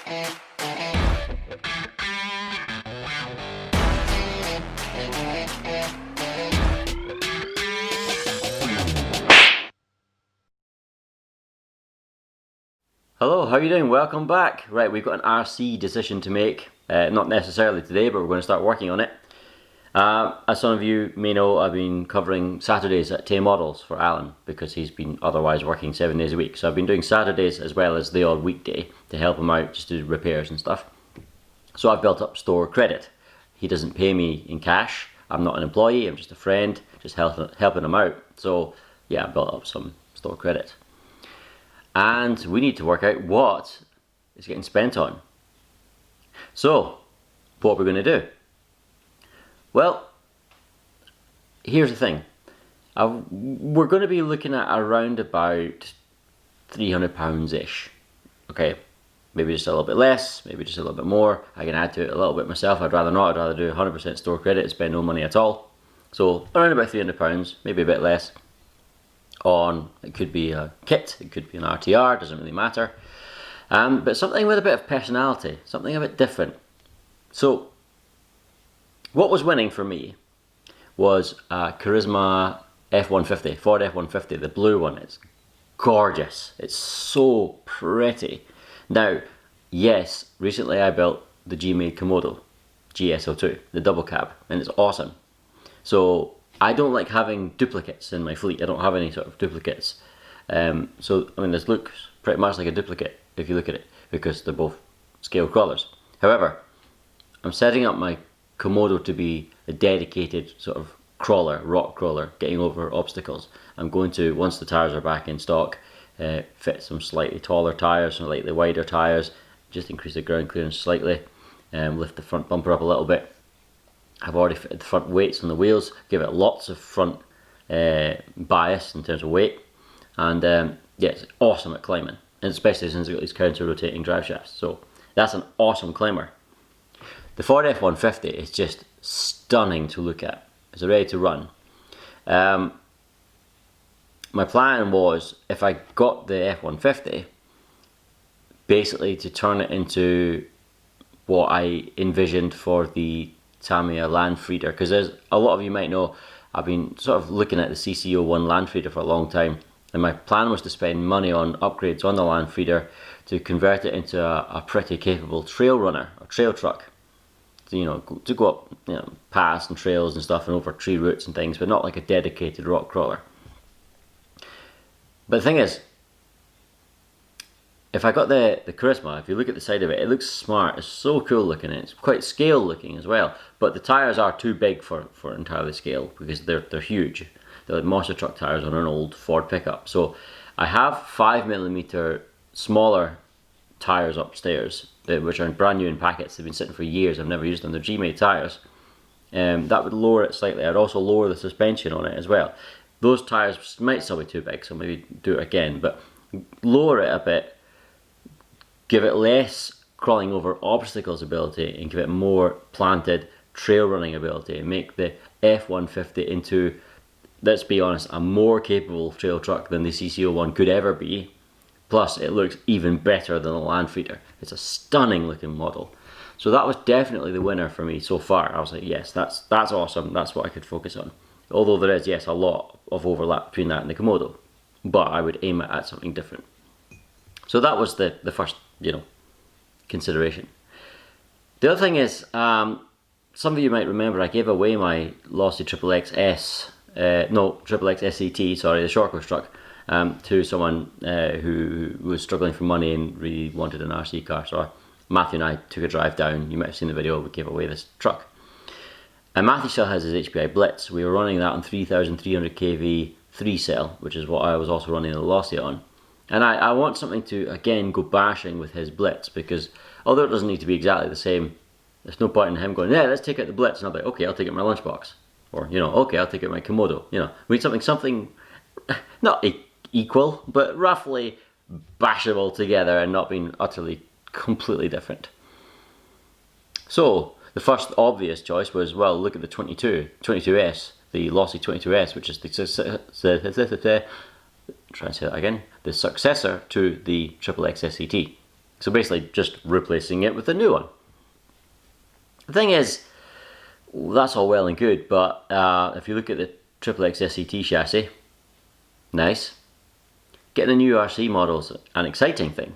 Hello, how are you doing? Welcome back. Right, we've got an RC decision to make. Not necessarily today, but we're going to start working on it. As some of you may know, I've been covering Saturdays at Tay Models for Alun because he's been otherwise working 7 days a week. So I've been doing Saturdays as well as the odd weekday to help him out, just to do repairs and stuff. So I've built up store credit. He doesn't pay me in cash. I'm not an employee, I'm just a friend, just helping him out. So yeah, I built up some store credit. And we need to work out what is getting spent on. So, what are we going to do? Well, here's the thing. We're going to be looking at around about £300-ish. Okay, maybe just a little bit less, maybe just a little bit more. I can add to it a little bit myself. I'd rather not. I'd rather do 100% store credit and spend no money at all. So, around about £300, maybe a bit less. On, it could be a kit, it could be an RTR, doesn't really matter, but something with a bit of personality, something a bit different. So what was winning for me was a Charisma F-150, Ford F-150, the blue one. It's gorgeous, it's so pretty. Now, yes, recently I built the G-made Komodo GSO2, the double cab, and it's awesome. So I don't like having duplicates in my fleet. I don't have any sort of duplicates. So, I mean, this looks pretty much like a duplicate if you look at it, because they're both scale crawlers. However, I'm setting up my Komodo to be a dedicated sort of crawler, rock crawler, getting over obstacles. I'm going to, once the tires are back in stock, fit some slightly taller tires, some slightly wider tires, just increase the ground clearance slightly, lift the front bumper up a little bit. I've already fitted the front weights on the wheels, give it lots of front bias in terms of weight, and yeah, it's awesome at climbing, and especially since it's got these counter-rotating drive shafts. So that's an awesome climber. The Ford F-150 is just stunning to look at. It's ready to run. My plan was, if I got the F-150, basically to turn it into what I envisioned for the Tamiya Landfreeder, because there's a lot of you might know I've been sort of looking at the CC01 Landfreeder for a long time, and my plan was to spend money on upgrades on the Landfreeder to convert it into a pretty capable trail runner, or trail truck, to go up paths and trails and stuff and over tree roots and things, but not like a dedicated rock crawler. But the thing is, if I got the Charisma, if you look at the side of it, it looks smart, it's so cool looking, and it's quite scale looking as well, but the tyres are too big for entirely scale, because they're huge. They're like monster truck tyres on an old Ford pickup. So I have 5mm smaller tyres upstairs, which are brand new in packets. They've been sitting for years, I've never used them, they're G-made tyres. That would lower it slightly. I'd also lower the suspension on it as well. Those tyres might still be too big, so maybe do it again, but lower it a bit, give it less crawling over obstacles ability and give it more planted trail running ability, and make the F-150 into, let's be honest, a more capable trail truck than the CC01 could ever be. Plus it looks even better than the Landfreeder. It's a stunning looking model. So that was definitely the winner for me so far. I was like, yes, that's awesome, that's what I could focus on. Although there is, yes, a lot of overlap between that and the Komodo, but I would aim it at something different. So that was the first, consideration. The other thing is, some of you might remember I gave away my lossy XXX SET, sorry, the short course truck, to someone who was struggling for money and really wanted an RC car. So Matthew and I took a drive down. You might have seen the video. We gave away this truck. And Matthew still has his HPI Blitz. We were running that on 3,300 kV 3-cell, which is what I was also running the Lossy on. And I want something to, again, go bashing with his Blitz, because although it doesn't need to be exactly the same, there's no point in him going, yeah, let's take out the Blitz. And I'll be like, okay, I'll take out my lunchbox. Or, okay, I'll take out my Komodo. We need something not equal, but roughly bashable together and not being utterly, completely different. So, the first obvious choice was, well, look at the 22S, the Lossy 22S, which is the try and say that again, the successor to the XXX SET. So basically just replacing it with a new one. The thing is, that's all well and good, but if you look at the XXX SCT chassis, nice. Getting a new RC model's an exciting thing.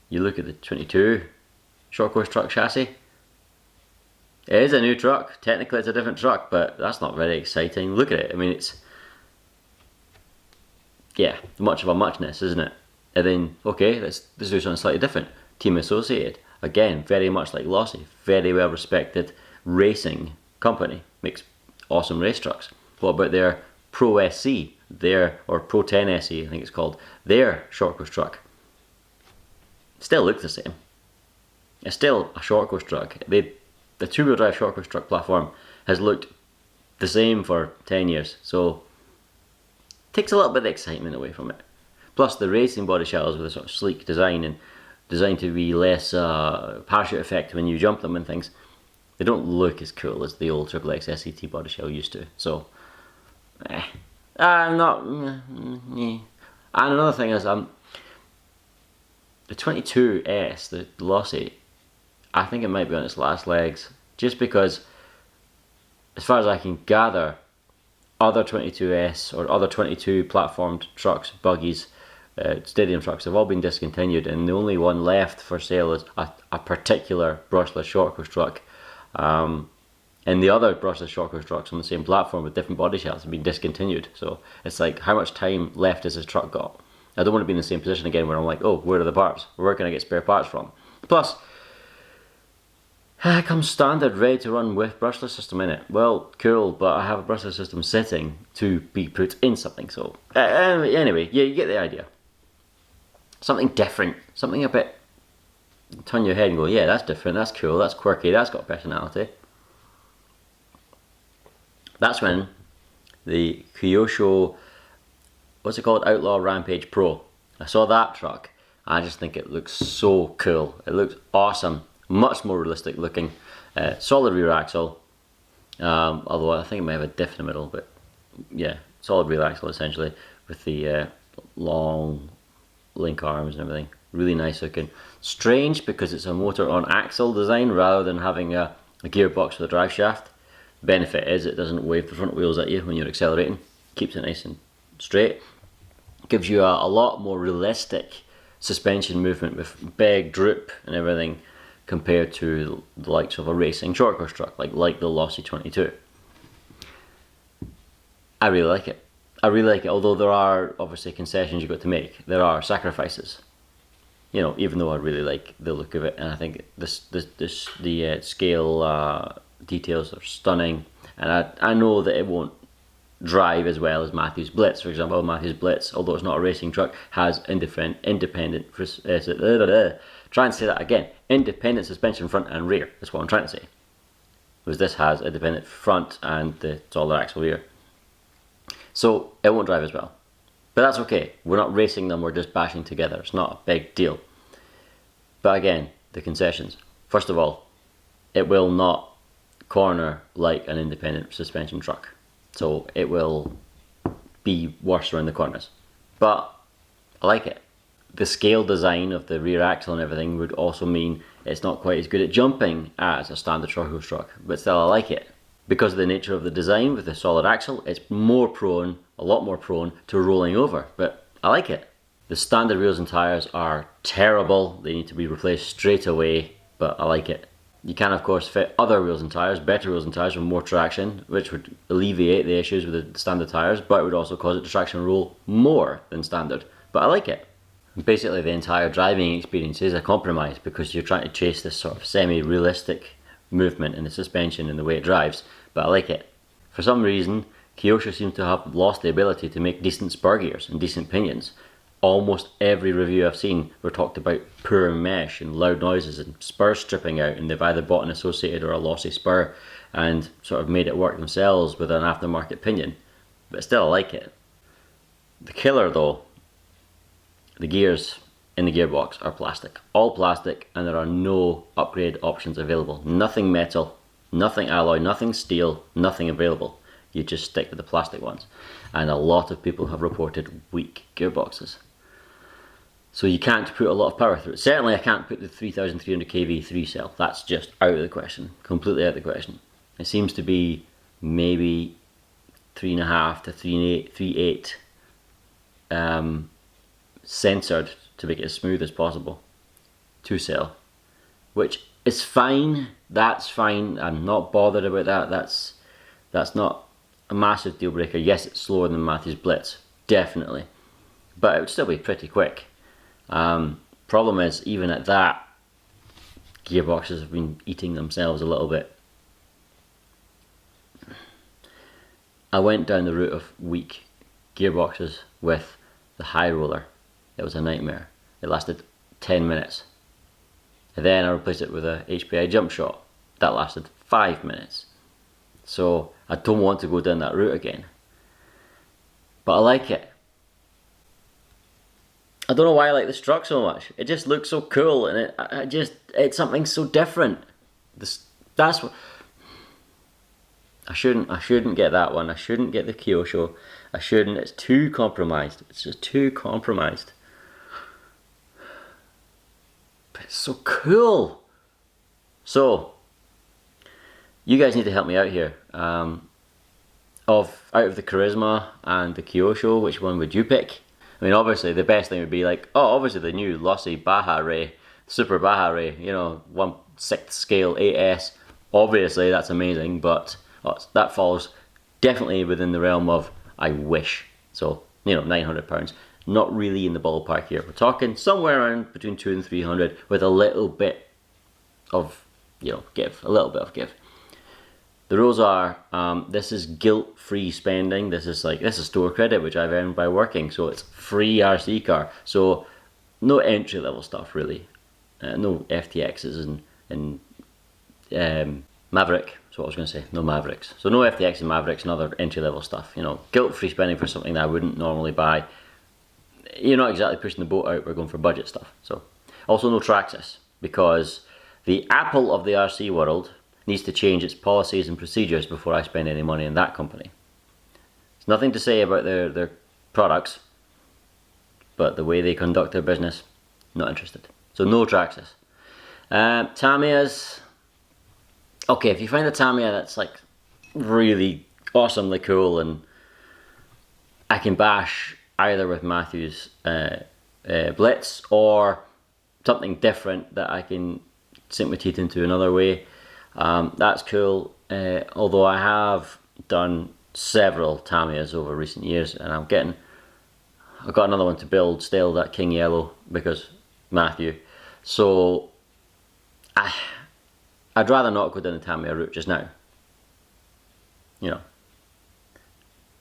You look at the 22 short course truck chassis, it is a new truck. Technically it's a different truck, but that's not very exciting. Look at it, I mean it's, yeah, much of a muchness, isn't it? And then, okay, let's do something slightly different. Team Associated, again, very much like Lossy, very well respected racing company, makes awesome race trucks. What about their Pro SC, or Pro 10 SE, I think it's called, their short course truck? Still look the same. It's still a short course truck. The two-wheel drive short course truck platform has looked the same for 10 years, so takes a little bit of the excitement away from it. Plus the racing body shells with a sort of sleek design and designed to be less parachute effect when you jump them and things, they don't look as cool as the old XXX SCT body shell used to. So, I'm not. And another thing is, the 22S, the Lossy, I think it might be on its last legs, just because, as far as I can gather, other 22S or other 22 platformed trucks, buggies, stadium trucks have all been discontinued, and the only one left for sale is a particular brushless short course truck. And the other brushless short course trucks on the same platform with different body shells have been discontinued. So it's like, how much time left has this truck got? I don't want to be in the same position again where I'm like, oh, where are the parts? Where can I get spare parts from? Plus, it comes standard ready to run with brushless system in it. Well, cool, but I have a brushless system sitting to be put in something. So anyway, yeah, you get the idea. Something different, something a bit, turn your head and go, yeah, that's different, that's cool, that's quirky, that's got personality. That's when the Kyosho, what's it called, Outlaw Rampage Pro, I saw that truck, I just think it looks so cool. It looks awesome, much more realistic looking, solid rear axle, although I think it may have a diff in the middle, but yeah, solid rear axle essentially, with the long link arms and everything. Really nice looking. Strange because it's a motor on axle design rather than having a gearbox with a drive shaft. Benefit is it doesn't wave the front wheels at you when you're accelerating. Keeps it nice and straight. Gives you a lot more realistic suspension movement with big droop and everything compared to the likes of a racing short course truck like the Lossy 22. I really like it. I really like it, although there are obviously concessions you've got to make. There are sacrifices. You know, even though I really like the look of it, and I think the scale details are stunning, and I know that it won't drive as well as Matthew's Blitz, for example. Matthew's Blitz, although it's not a racing truck, has independent try and say that again, independent suspension front and rear. That's what I'm trying to say. Whereas this has independent front and the solid axle rear. So it won't drive as well. But that's okay. We're not racing them, we're just bashing together. It's not a big deal. But again, the concessions. First of all, it will not corner like an independent suspension truck. So it will be worse around the corners. But I like it. The scale design of the rear axle and everything would also mean it's not quite as good at jumping as a standard short course truck. But still I like it. Because of the nature of the design with the solid axle, it's more prone, a lot more prone to rolling over, but I like it. The standard wheels and tyres are terrible, they need to be replaced straight away, but I like it. You can of course fit other wheels and tyres, better wheels and tyres with more traction, which would alleviate the issues with the standard tyres, but it would also cause it to traction roll more than standard, but I like it. Basically the entire driving experience is a compromise because you're trying to chase this sort of semi-realistic movement in the suspension and the way it drives, but I like it. For some reason, Kyosho seems to have lost the ability to make decent spur gears and decent pinions. Almost every review I've seen were talked about poor mesh and loud noises and spurs stripping out, and they've either bought an Associated or a Lossy spur and sort of made it work themselves with an aftermarket pinion, but still I like it. The killer though, the gears in the gearbox are plastic. All plastic, and there are no upgrade options available. Nothing metal, nothing alloy, nothing steel, nothing available. You just stick with the plastic ones. And a lot of people have reported weak gearboxes. So you can't put a lot of power through it. Certainly I can't put the 3300 kV 3 cell. That's just out of the question, completely out of the question. It seems to be maybe 3.5 to 3.8 censored to make it as smooth as possible. 2 cell, which is fine. That's fine. I'm not bothered about that. That's not a massive deal breaker. Yes, it's slower than Matthew's Blitz, definitely, but it would still be pretty quick. Problem is, even at that, gearboxes have been eating themselves a little bit. I went down the route of weak gearboxes with the high roller. It was a nightmare. It lasted 10 minutes. And then I replaced it with a HPI jump shot. That lasted 5 minutes. So I don't want to go down that route again. But I like it. I don't know why I like this truck so much. It just looks so cool, and it's something so different. That's what I shouldn't get that one. I shouldn't get the Kyosho. I shouldn't. It's too compromised. It's just too compromised. But it's so cool. So you guys need to help me out here. Out of the Charisma and the Kyosho, which one would you pick? I mean, obviously the best thing would be like, oh, obviously the new Lossy Baja Ray, Super Baja Ray, you know, 1/6 scale 8S. Obviously that's amazing, but that falls definitely within the realm of I wish. So, you know, £900. Not really in the ballpark here. We're talking somewhere around between 200 and 300 with a little bit of, you know, give, a little bit of give. The rules are, this is guilt-free spending. This is store credit, which I've earned by working. So it's free RC car. So no entry-level stuff, really. No FTXs and Maverick. That's what I was going to say. No Mavericks. So no FTX and Mavericks and other entry-level stuff. You know, guilt-free spending for something that I wouldn't normally buy. You're not exactly pushing the boat out. We're going for budget stuff. So also no Traxxas, because the Apple of the RC world needs to change its policies and procedures before I spend any money in that company. There's nothing to say about their products, but the way they conduct their business, not interested. So no Traxxas. Tamiyas. Okay, if you find a Tamiya that's like really awesomely cool and I can bash either with Matthew's Blitz or something different that I can sink my teeth into another way, that's cool. Although I have done several Tamiyas over recent years, and I've got another one to build still, that King Yellow, because Matthew. So I'd rather not go down the Tamiya route just now. You know.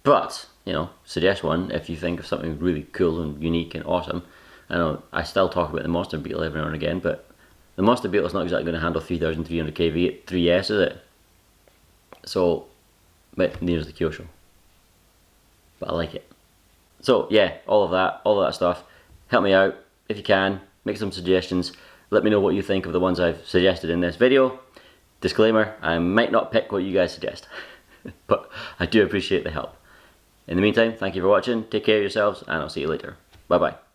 But, you know, suggest one if you think of something really cool and unique and awesome. I know I still talk about the Monster Beetle every now and again, but the Monster Beetle is not exactly going to handle 3300 kV at 3S, is it? So, but neither is the Kyosho. But I like it. So yeah, all of that stuff. Help me out if you can. Make some suggestions. Let me know what you think of the ones I've suggested in this video. Disclaimer, I might not pick what you guys suggest, but I do appreciate the help. In the meantime, thank you for watching. Take care of yourselves, and I'll see you later. Bye bye.